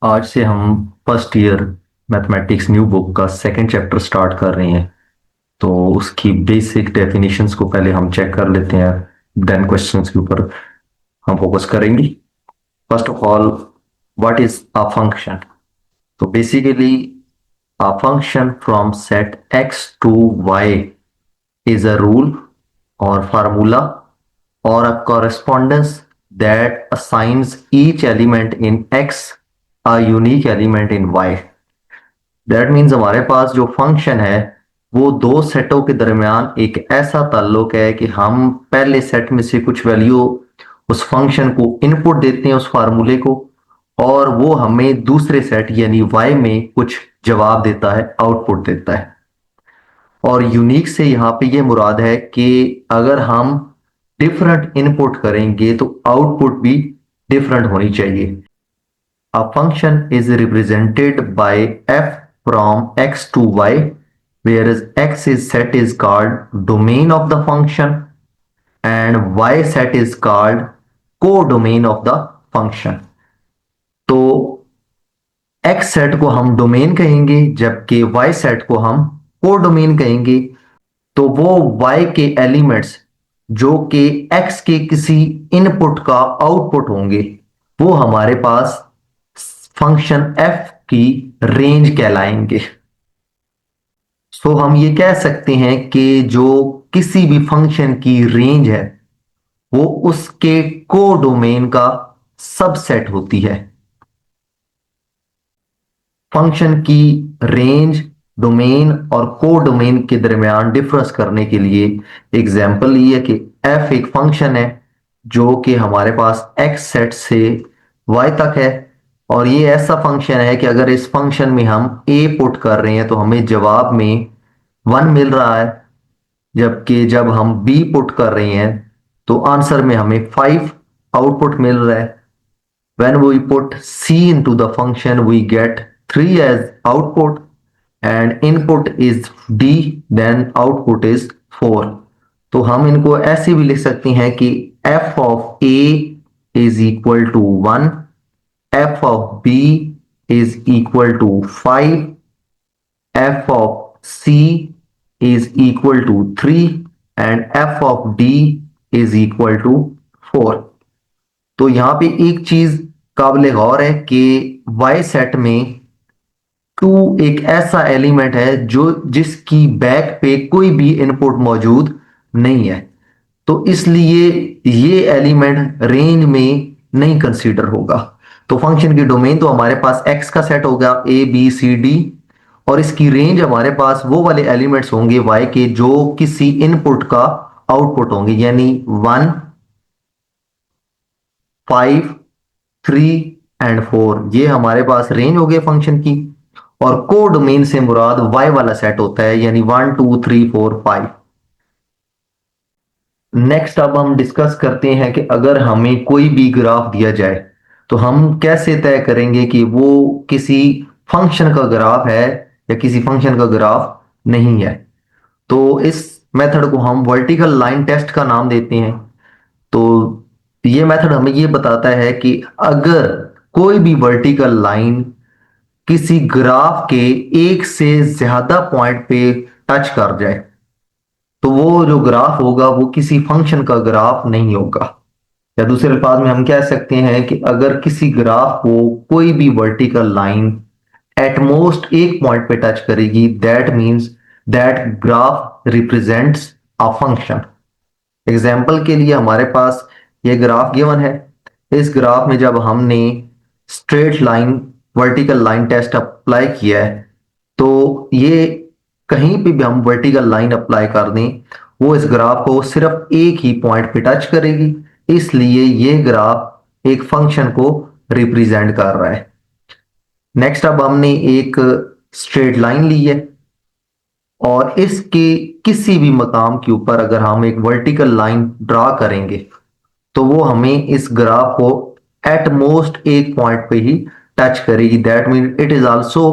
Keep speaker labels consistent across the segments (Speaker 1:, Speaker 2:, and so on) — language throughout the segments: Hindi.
Speaker 1: आज से हम first year mathematics new book का सेकंड चैप्टर स्टार्ट कर रहे हैं। तो उसकी बेसिक डेफिनेशंस को पहले हम चेक कर लेते हैं, देन क्वेश्चंस के ऊपर हम फोकस करेंगे। First of all, what is a function? तो basically a function from set x to y is a rule or formula or a correspondence that assigns each element in x a unique element in y. That means हमारे पास जो फंक्शन है वो दो सेटों के दरमियान एक ऐसा ताल्लुक है कि हम पहले सेट में से कुछ वैल्यू उस फंक्शन को इनपुट देते हैं, उस फार्मूले को, और वो हमें दूसरे सेट यानी y में कुछ जवाब देता है, आउटपुट देता है। और यूनिक से यहाँ पे ये मुराद है कि अगर हम डिफरेंट इनपुट करेंगे तो आउटपुट भी डिफरेंट होनी चाहिए। A function is represented by f from x to y, whereas x is set is called domain of the function and y set is called codomain of the function. तो x सेट को हम डोमेन कहेंगे जबकि y सेट को हम कोडोमेन कहेंगे। तो वो y के एलिमेंट्स जो कि x के किसी इनपुट का आउटपुट होंगे वो हमारे पास फंक्शन f की रेंज कहलाएंगे। सो हम ये कह सकते हैं कि जो किसी भी फंक्शन की रेंज है वो उसके कोडोमेन का सबसेट होती है। फंक्शन की रेंज, डोमेन और कोडोमेन के दरमियान डिफरेंस करने के लिए एग्जांपल ये है कि f एक फंक्शन है जो कि हमारे पास x सेट से y तक है, और ये ऐसा फंक्शन है कि अगर इस फंक्शन में हम a पुट कर रहे हैं तो हमें जवाब में 1 मिल रहा है, जबकि जब हम b पुट कर रहे हैं तो आंसर में हमें 5 आउटपुट मिल रहा है। When we put c into the function, we get 3 as output, and input is d, then output is 4. तो हम इनको ऐसे भी लिख सकते हैं कि f of a is equal to 1, f of b is equal to 5, f of c is equal to 3, and f of d is equal to 4. तो यहां पे एक चीज काबिल गौर है कि y सेट में 2 एक ऐसा एलिमेंट है जो जिसकी बैक पे कोई भी इनपुट मौजूद नहीं है, तो इसलिए ये एलिमेंट रेंज में नहीं कंसीडर होगा। तो फंक्शन की डोमेन तो हमारे पास x का सेट होगा a b c d, और इसकी रेंज हमारे पास वो वाले एलिमेंट्स होंगे y के जो किसी इनपुट का आउटपुट होंगे, यानी 1, 5, 3 एंड 4। ये हमारे पास रेंज हो गई फंक्शन की। और कोडोमेन से मुराद y वाला सेट होता है, यानी 1 2 3 4 5। नेक्स्ट अब हम डिस्कस करते हैं कि अगर हमें कोई भी ग्राफ दिया जाए तो हम कैसे तय करेंगे कि वो किसी फंक्शन का ग्राफ है या किसी फंक्शन का ग्राफ नहीं है। तो इस मेथड को हम वर्टिकल लाइन टेस्ट का नाम देते हैं। तो ये मेथड हमें ये बताता है कि अगर कोई भी वर्टिकल लाइन किसी ग्राफ के एक से ज्यादा पॉइंट पे टच कर जाए तो वो जो ग्राफ होगा वो किसी फंक्शन का ग्राफ नहीं होगा। या दूसरे अल्फाज में हम कह सकते हैं कि अगर किसी ग्राफ को कोई भी वर्टिकल लाइन एट मोस्ट एक पॉइंट पे टच करेगी, that means that graph represents a function. Example के लिए हमारे पास ये ग्राफ गिवन है। इस ग्राफ में जब हमने straight line vertical line test apply किया है तो ये कहीं पे भी हम वर्टिकल लाइन अप्लाई कर दें वो इस ग्राफ को सिर्फ एक ही पॉइंट पे टच करेगी, इसलिए ये ग्राफ एक फंक्शन को रिप्रेजेंट कर रहा है। नेक्स्ट अब हमने एक स्ट्रेट लाइन ली है और इसके किसी भी मकाम के ऊपर अगर हम एक वर्टिकल लाइन ड्रा करेंगे तो वो हमें इस ग्राफ को एट मोस्ट एक पॉइंट पे ही टच करेगी। That mean it is also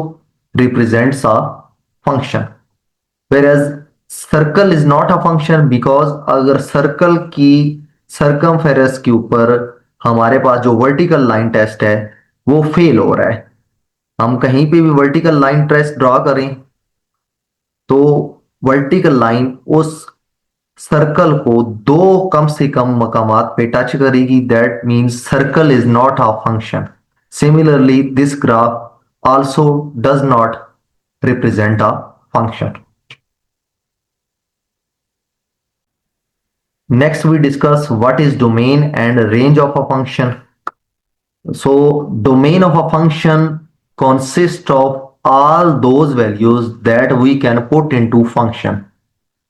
Speaker 1: represents a function. Whereas circle is not a function, because अगर सर्कल की सरकमफेरेंस के ऊपर हमारे पास जो वर्टिकल लाइन टेस्ट है वो फेल हो रहा है, हम कहीं पे भी वर्टिकल लाइन ट्रेस ड्रॉ करें तो वर्टिकल लाइन उस सर्कल को दो कम से कम मकामात पे टच करेगी, that means circle is not a function. Similarly this graph also does not represent a function. Next, we discuss what is domain and range of a function. So, domain of a function consists of all those values that we can put into function.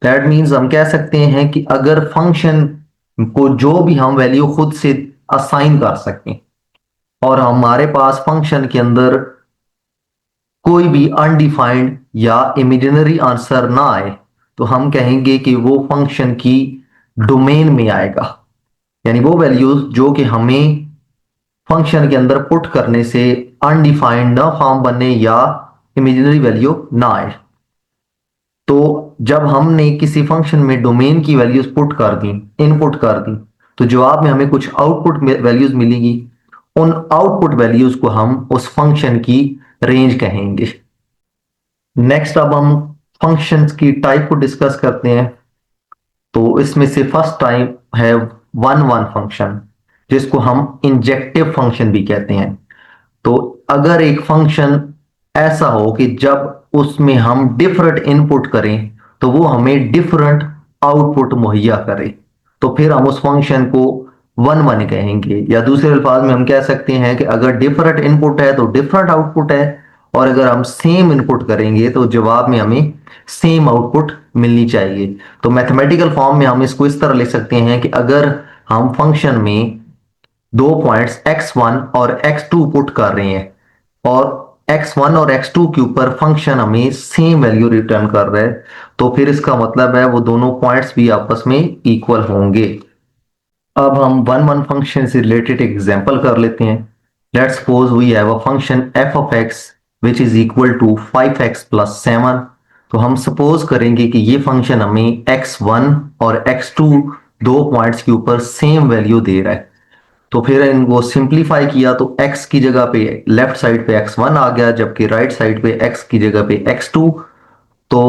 Speaker 1: That means हम कह सकते हैं कि अगर फंक्शन को जो भी हम वैल्यू खुद से असाइन कर सकें और हमारे पास फंक्शन के अंदर कोई भी अनडिफाइंड या इमेजिनरी आंसर ना आए तो हम कहेंगे कि वो फंक्शन की डोमेन में आएगा। यानी वो वैल्यूज जो कि हमें फंक्शन के अंदर पुट करने से अनडिफाइंड ना फॉर्म बने या इमेजिनरी वैल्यू ना आए। तो जब हमने किसी फंक्शन में डोमेन की वैल्यूज पुट कर दी, इनपुट कर दी, तो जवाब में हमें कुछ आउटपुट वैल्यूज मिलेगी। उन आउटपुट वैल्यूज को हम उस फंक्शन की रेंज कहेंगे। नेक्स्ट अब हम फंक्शंस की टाइप को डिस्कस करते हैं। तो इसमें से फर्स्ट टाइप है वन वन फंक्शन, जिसको हम इंजेक्टिव फंक्शन भी कहते हैं। तो अगर एक फंक्शन ऐसा हो कि जब उसमें हम डिफरेंट इनपुट करें तो वो हमें डिफरेंट आउटपुट मुहैया करे, तो फिर हम उस फंक्शन को वन वन कहेंगे। या दूसरे अल्फाज में हम कह सकते हैं कि अगर डिफरेंट इनपुट है तो डिफरेंट आउटपुट है, और अगर हम सेम इनपुट करेंगे तो जवाब में हमें सेम आउटपुट मिलनी चाहिए। तो मैथमेटिकल फॉर्म में हम इसको इस तरह लिख सकते हैं कि अगर हम फंक्शन में दो पॉइंट्स x1 और x2 पुट कर रहे हैं और x1 और x2 के ऊपर फंक्शन हमें सेम वैल्यू रिटर्न कर रहा है, तो फिर इसका मतलब है वो दोनों पॉइंट्स भी आपस में इक्वल होंगे। अब हम वन वन फंक्शन से रिलेटेड एग्जांपल कर लेते हैं। Let's suppose we have a function f of x which is equal to 5x plus 7। तो हम सपोज करेंगे कि ये फंक्शन हमें x1 और x2 दो पॉइंट्स के ऊपर सेम वैल्यू दे रहा है। तो फिर इनको सिंप्लीफाई किया तो x की जगह पे लेफ्ट साइड पे x1 आ गया, जबकि राइट साइड पे x की जगह पे x2। तो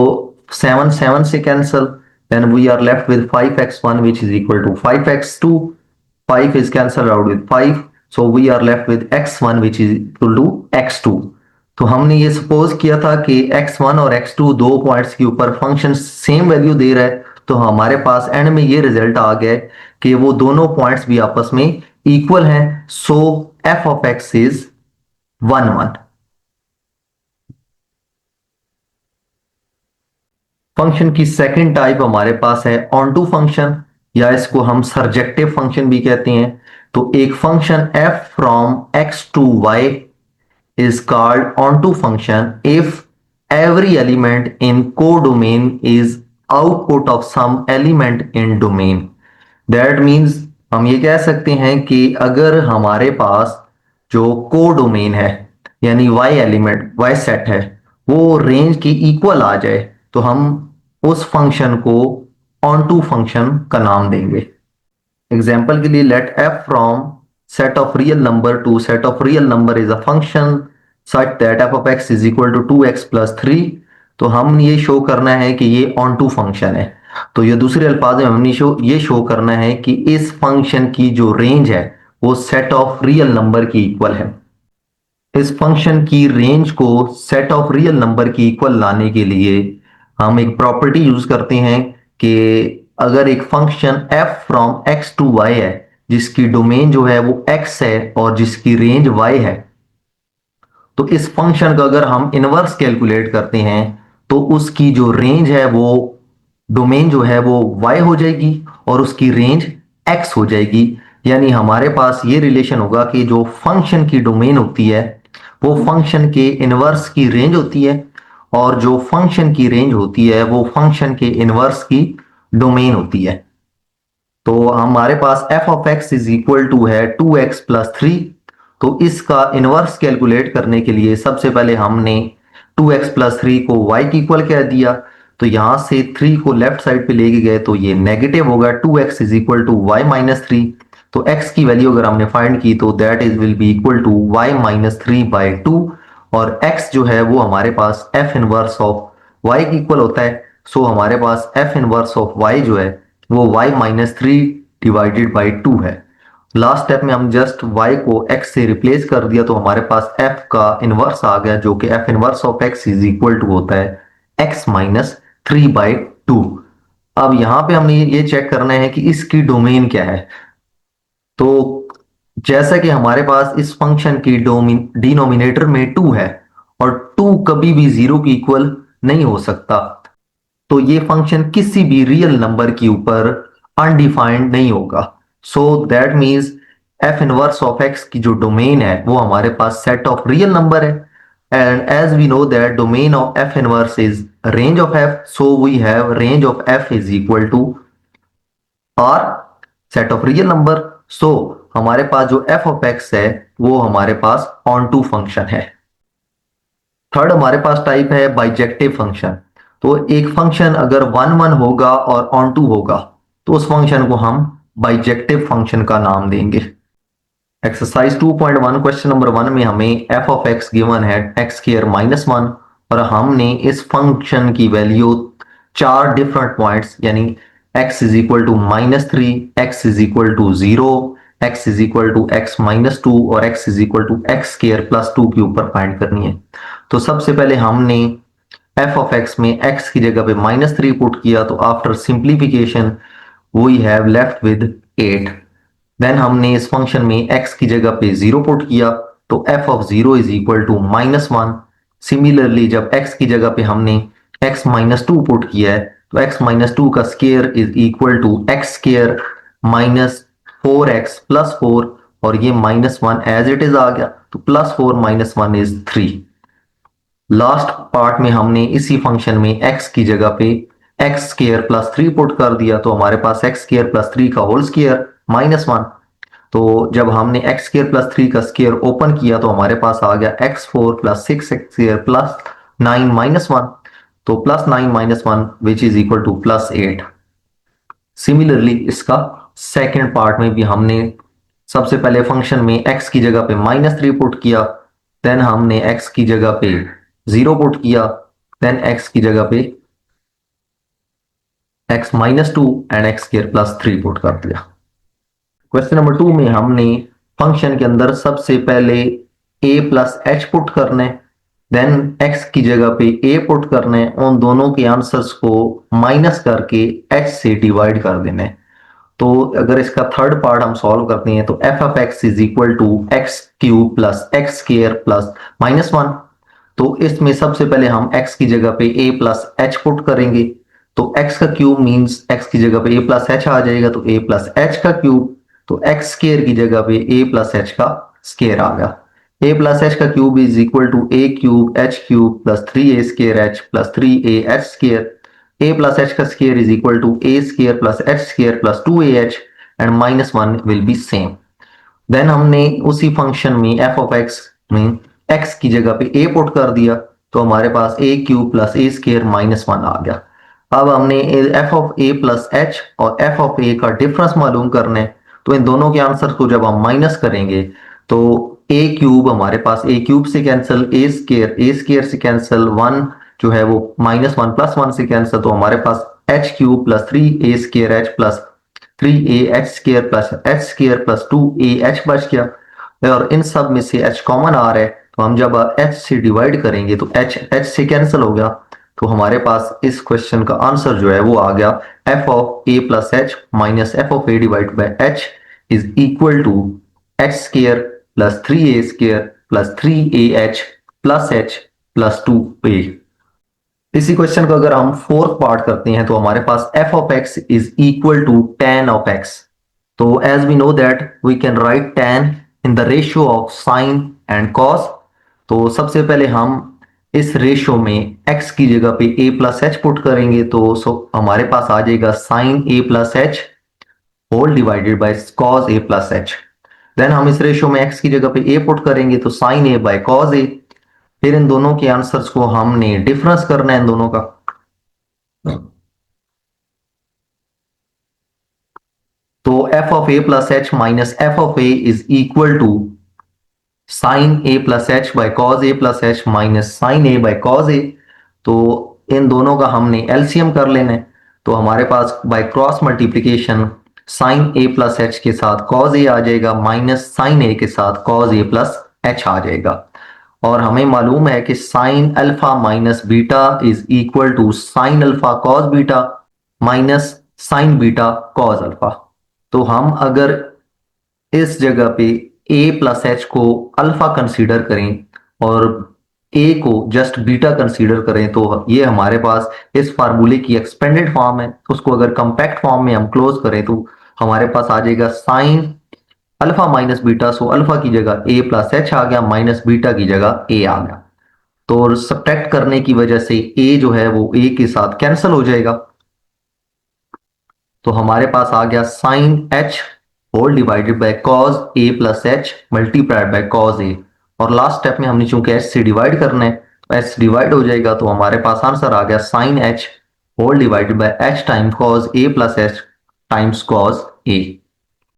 Speaker 1: 7 7 से cancel, then we are left with 5x1 which is equal to 5x2। 5 is cancelled out with 5, so we are left with x1 which is equal to x2। तो हमने ये सपोज किया था कि x1 और x2 दो पॉइंट्स के ऊपर फंक्शन सेम वैल्यू दे रहा है, तो हमारे पास एंड में ये रिजल्ट आ गया कि वो दोनों पॉइंट्स भी आपस में इक्वल हैं। सो f of x is 1 1। Function की सेकंड टाइप हमारे पास है ऑनटू फंक्शन, या इसको हम सर्जेक्टिव फंक्शन भी कहते हैं। तो एक function f from x to y is called onto function if every element in codomain is output of some element in domain। That means हम ये कह सकते हैं कि अगर हमारे पास जो कोडोमेन है यानी y एलिमेंट y सेट है वो रेंज के इक्वल आ जाए तो हम उस फंक्शन को ऑनटू फंक्शन का नाम देंगे। एग्जाम्पल के लिए let f from set of real number to set of real number is a function such that f of x is equal to 2x plus 3। तो हम ये शो करना है कि ये ऑन टू फंक्शन है। तो ये दूसरे अल्फाज में हमने ये शो करना है कि इस फंक्शन की जो रेंज है वो सेट ऑफ रियल नंबर की इक्वल है। इस फंक्शन की रेंज को सेट ऑफ रियल नंबर की इक्वल लाने के लिए हम एक प्रॉपर्टी यूज करते हैं कि अगर एक function f from x to y है जिसकी डोमेन जो है वो x है और जिसकी रेंज y है, तो इस फंक्शन का अगर हम इनवर्स कैलकुलेट करते हैं तो उसकी जो रेंज है वो डोमेन जो है वो y हो जाएगी और उसकी रेंज x हो जाएगी। यानी हमारे पास ये रिलेशन होगा कि जो फंक्शन की डोमेन होती है वो फंक्शन के इनवर्स की रेंज होती है और जो फंक्शन की रेंज होती है वो फंक्शन के इनवर्स की डोमेन होती है। तो हमारे पास f of x is equal to है 2x प्लस 3। तो इसका इनवर्स कैलकुलेट करने के लिए सबसे पहले हमने 2x प्लस 3 को y की इक्वल कह दिया। तो यहां से 3 को लेफ्ट साइड पे लेके गए तो ये नेगेटिव होगा, 2x is equal to y minus 3। तो x की वैल्यू अगर हमने फाइंड की तो that is will be equal to y minus 3 by 2। और x जो है वो हमारे पास f इनवर्स ऑफ y के इक्वल होता है। सो हमारे पास f इनवर्स ऑफ y जो है वो y minus three divided by two है। लास्ट स्टेप में हम जस्ट y को x से रिप्लेस कर दिया तो हमारे पास f का इनवर्स आ गया, जो कि f inverse of x is equal to होता है x minus three by two. अब यहां पे हमने ये चेक करना है कि इसकी डोमेन क्या है। तो जैसा कि हमारे पास इस फंक्शन की डिनोमिनेटर में टू है और टू कभी भी जीरो की इक्वल नहीं हो सकता, तो ये फंक्शन किसी भी रियल नंबर के ऊपर अनडिफाइंड नहीं होगा। So that means F inverse of X की जो डोमेन है वो हमारे पास सेट ऑफ रियल नंबर है, and as we know that domain of F inverse is range of F, so we have range of F is equal to R set of real number. सो हमारे पास जो एफ ऑफ एक्स है वो हमारे पास ऑन टू फंक्शन है। थर्ड हमारे पास टाइप है बाइजेक्टिव फंक्शन। तो एक फंक्शन अगर वन वन होगा और ऑन टू होगा तो उस फंक्शन को हम बाइजेक्टिव फंक्शन का नाम देंगे। एक्सरसाइज 2.1 क्वेश्चन नंबर 1 में हमें एफ ऑफ एक्स गिवन है एक्स स्क्वायर माइनस वन, और हमने इस फंक्शन की वैल्यू चार डिफरेंट पॉइंट्स यानी x is equal to minus three, X is equal to zero, X is equal to X minus two और X is equal to X square plus two के ऊपर फाइंड करनी है। तो सबसे पहले हमने एफ ऑफ एक्स में x की जगह पे माइनस थ्री पुट किया, तो after simplification we have left with 8। Then हमने इस फंक्शन में x की जगह पे जीरो पुट किया तो f of zero is equal to minus one. Similarly जब x की जगह पे हमने x माइनस टू पुट किया है तो x माइनस टू का square is equal to X square minus four X plus four, और ये minus one as it is आ गया, तो plus four minus one is three. Last part में हमने इसी फंक्शन में x की जगह पे X square plus three put कर दिया, तो हमारे पास एक्स स्केयर प्लस थ्री का होल स्केयर माइनस वन। तो जब हमने एक्स स्केयर प्लस थ्री का स्केयर ओपन किया तो हमारे पास आ गया X four plus six X square plus nine minus one, तो plus nine minus one which is equal to plus eight. Similarly इसका सेकेंड पार्ट में भी हमने सबसे पहले फंक्शन में x की जगह पे माइनस थ्री पुट किया, देन हमने x की जगह पे जीरो पुट किया, देन x की जगह पे x minus to and x square plus three put कर दिया। क्वेश्चन नंबर 2 में हमने फंक्शन के अंदर सबसे पहले a प्लस एच पुट करने, देन x की जगह पे a पुट करने, उन दोनों के आंसर्स को माइनस करके h से डिवाइड कर देने। तो अगर इसका थर्ड पार्ट हम सॉल्व करते हैं तो F of x is equal to x cube plus x square plus minus one. तो इसमें सबसे पहले हम x की जगह पे a प्लस एच पुट करेंगे, तो x का क्यूब मींस x की जगह पे a प्लस एच आ जाएगा, तो a प्लस एच का क्यूब, तो एक्स स्केयर की जगह पे a प्लस एच का स्केयर आ गया। a प्लस एच का cube is equal to a cube H cube plus three A square H plus three A H square. a plus H का square is equal to a square plus H square plus two A H and minus one will be same. Then हमने उसी फंक्शन में एफ ऑफ एक्स में x की जगह पे a पुट कर दिया, तो हमारे पास a cube plus A square minus one आ गया। अब हमने F of a plus H और एफ ऑफ a का डिफरेंस मालूम करना है, तो इन दोनों के आंसर को जब हम माइनस करेंगे तो a क्यूब हमारे पास a क्यूब से कैंसिल, ए स्केयर से कैंसिल, वन जो है वो माइनस वन प्लस वन से कैंसिल, तो हमारे पास H cube plus three A square H plus three A H square plus H square plus two A H बच गया। और इन सब में से एच कॉमन आ रहा है, तो हम जब एच से डिवाइड करेंगे तो एच एच से कैंसिल हो गया, तो हमारे पास इस क्वेश्चन का आंसर जो है वो आ गया F of A plus H minus F of A divide by H is equal to H square plus three A square plus three A H plus H plus two A. इसी क्वेश्चन को अगर हम फोर्थ पार्ट करते हैं तो हमारे पास F of x is equal to tan of X. तो as we know that we can write tan in the ratio of sine and cos. तो सबसे पहले हम इस रेशियो में x की जगह पे a प्लस एच पुट करेंगे, तो हमारे पास आ जाएगा sine a plus h whole divided by cos a plus h. Then हम इस रेशियो में x की जगह पे a पुट करेंगे तो sine a by cos a। फिर इन दोनों के आंसर्स को हमने डिफरेंस करना है इन दोनों का, तो F of A plus H minus F of A is equal to sine A plus H by cos A plus H minus sine A by cos A. तो इन दोनों का हमने एलसीएम कर लेना है। तो हमारे पास by cross multiplication sine A plus H के साथ कॉज ए आ जाएगा माइनस साइन ए के साथ कॉज ए प्लस एच आ जाएगा। और हमें मालूम है कि sine alpha minus beta is equal to sine alpha cos beta minus sine beta cos alpha. तो हम अगर इस जगह पे a प्लस एच को अल्फा कंसीडर करें और a को जस्ट बीटा कंसीडर करें तो ये हमारे पास इस फार्मूले की एक्सपेंडेड फॉर्म है। उसको अगर कंपैक्ट फॉर्म में हम क्लोज करें तो हमारे पास आ जाएगा sign alpha minus beta. So alpha की जगह a प्लस एच आ गया माइनस बीटा की जगह a आ गया। तो सब्ट्रैक्ट करने की वजह से a जो है वो a के साथ कैंसिल हो जाएगा। तो हमारे पास आ गया sine H whole divided by cos A plus H multiplied by cos A. और लास्ट स्टेप में हमने चूंकि एच से डिवाइड करना है तो एच डिवाइड हो जाएगा। तो हमारे पास आंसर आ गया sine H whole divided by h time cos A plus h times cos A.